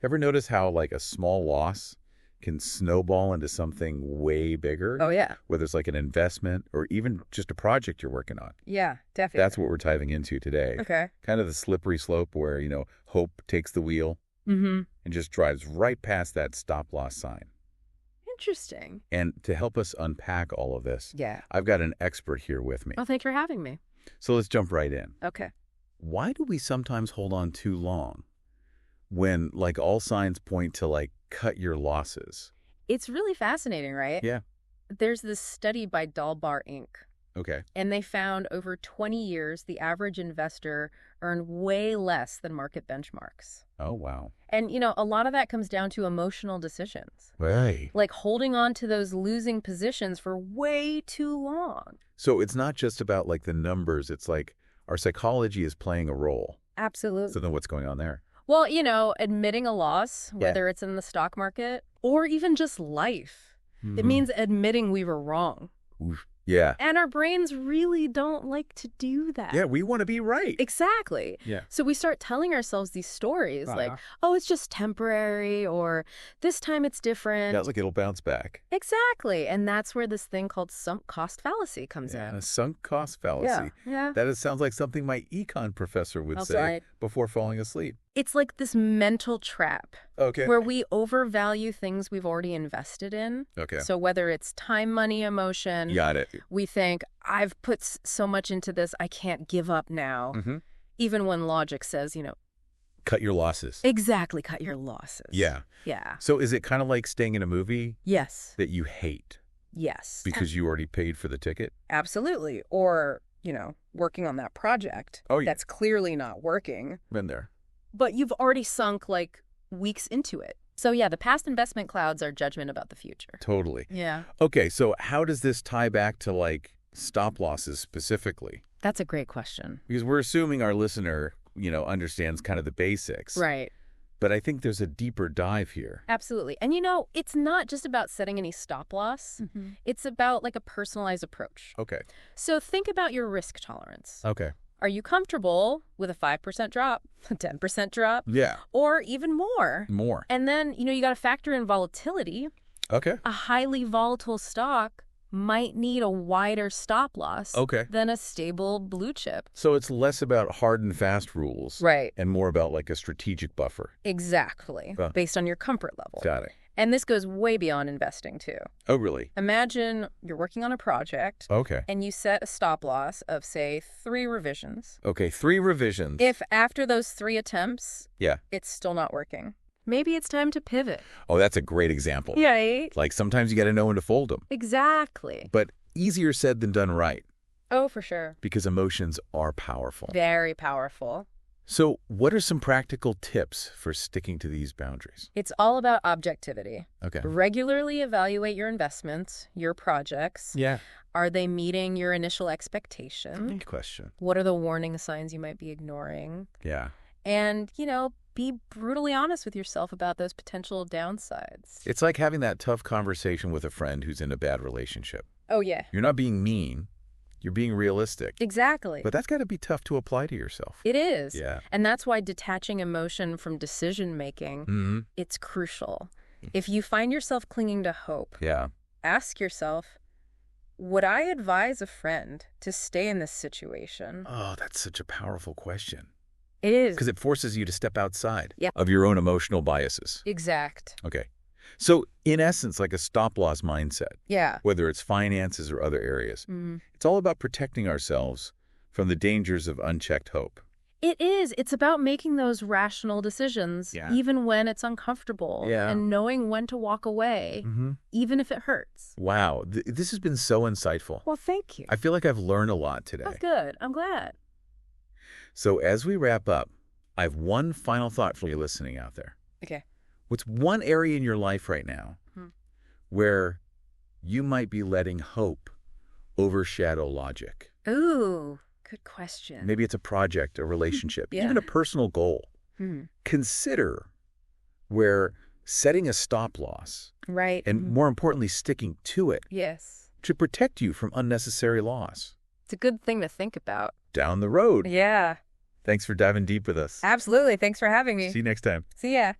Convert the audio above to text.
Ever notice how like a small loss can snowball into something way bigger? Oh, yeah. Whether it's like an investment or even just a project you're working on. Yeah, definitely. That's what we're diving into today. Okay. Kind of the slippery slope where, hope takes the wheel Mm-hmm. and just drives right past that stop-loss sign. Interesting. And to help us unpack all of this, Yeah. I've got an expert here with me. Well, thanks for having me. So let's jump right in. Okay. Why do we sometimes hold on too long when like all signs point to like cut your losses? It's really fascinating, right? Yeah. There's this study by Dalbar Inc., Okay. and they found over 20 years the average investor earned way less than market benchmarks. Oh, wow. And, a lot of that comes down to emotional decisions. Right. Like holding on to those losing positions for way too long. So it's not just about like the numbers. It's like our psychology is playing a role. Absolutely. So then what's going on there? Well, admitting a loss, Yeah. whether it's in the stock market or even just life, it means admitting we were wrong. Oof. Yeah. And our brains really don't like to do that. Yeah, we want to be right. Exactly. Yeah. So we start telling ourselves these stories like, Uh-huh. oh, it's just temporary, or this time it's different. Yeah, like it'll bounce back. Exactly. And that's where this thing called sunk cost fallacy comes Yeah, in. a sunk cost fallacy. Yeah. Sounds like something my econ professor would That's say right. before falling asleep. It's like this mental trap Okay. where we overvalue things we've already invested in. Okay. So whether it's time, money, emotion, Got it. we think, I've put so much into this, I can't give up now. Mm-hmm. Even when logic says, Cut your losses. exactly, cut your losses. Yeah. Yeah. So is it kind of like staying in a movie Yes. that you hate Yes. because you already paid for the ticket? Absolutely. Or, working on that project Oh, yeah. that's clearly not working, Been there. but you've already sunk like weeks into it. So yeah, the past investment clouds are judgment about the future. Totally. Yeah. Okay, so how does this tie back to like stop losses specifically? That's a great question. Because we're assuming our listener, understands kind of the basics. Right. But I think there's a deeper dive here. Absolutely. And it's not just about setting any stop loss. Mm-hmm. It's about like a personalized approach. Okay. So think about your risk tolerance. Okay. Are you comfortable with a 5% drop, a 10% drop, Yeah. or even more? More. And then, you got to factor in volatility. Okay. A highly volatile stock might need a wider stop loss Okay. than a stable blue chip. So it's less about hard and fast rules. Right. And more about like a strategic buffer. Exactly. Well, based on your comfort level. Got it. And this goes way beyond investing, too. Oh, really? Imagine you're working on a project Okay. and you set a stop loss of, say, 3 revisions. Okay, 3 revisions. If after those 3 attempts, Yeah. it's still not working, maybe it's time to pivot. Oh, that's a great example. Right? Like sometimes you got to know when to fold them. Exactly. But easier said than done right, Oh, for sure. because emotions are powerful. Very powerful. So what are some practical tips for sticking to these boundaries? It's all about objectivity. Okay. Regularly evaluate your investments, your projects. Yeah. Are they meeting your initial expectation? Good question. What are the warning signs you might be ignoring? Yeah. And, be brutally honest with yourself about those potential downsides. It's like having that tough conversation with a friend who's in a bad relationship. Oh, yeah. You're not being mean. You're being realistic. Exactly. But that's got to be tough to apply to yourself. It is. Yeah. And that's why detaching emotion from decision-making, Mm-hmm. it's crucial. If you find yourself clinging to hope, Yeah. ask yourself, would I advise a friend to stay in this situation? Oh, that's such a powerful question. It is. Because it forces you to step outside Yep. of your own emotional biases. Exact. Okay. So in essence, like a stop-loss mindset, Yeah. whether it's finances or other areas, Mm. it's all about protecting ourselves from the dangers of unchecked hope. It is. It's about making those rational decisions, Yeah. even when it's uncomfortable, Yeah. and knowing when to walk away, Mm-hmm. even if it hurts. Wow. This has been so insightful. Well, thank you. I feel like I've learned a lot today. Oh, good. I'm glad. So as we wrap up, I have one final thought for you listening out there. Okay. What's one area in your life right now where you might be letting hope overshadow logic? Ooh, good question. Maybe it's a project, a relationship, Yeah. even a personal goal. Consider where setting a stop loss Right. and more importantly, sticking to it Yes. to protect you from unnecessary loss It's a good thing to think about. down the road. Yeah. Thanks for diving deep with us. Absolutely. Thanks for having me. See you next time. See ya.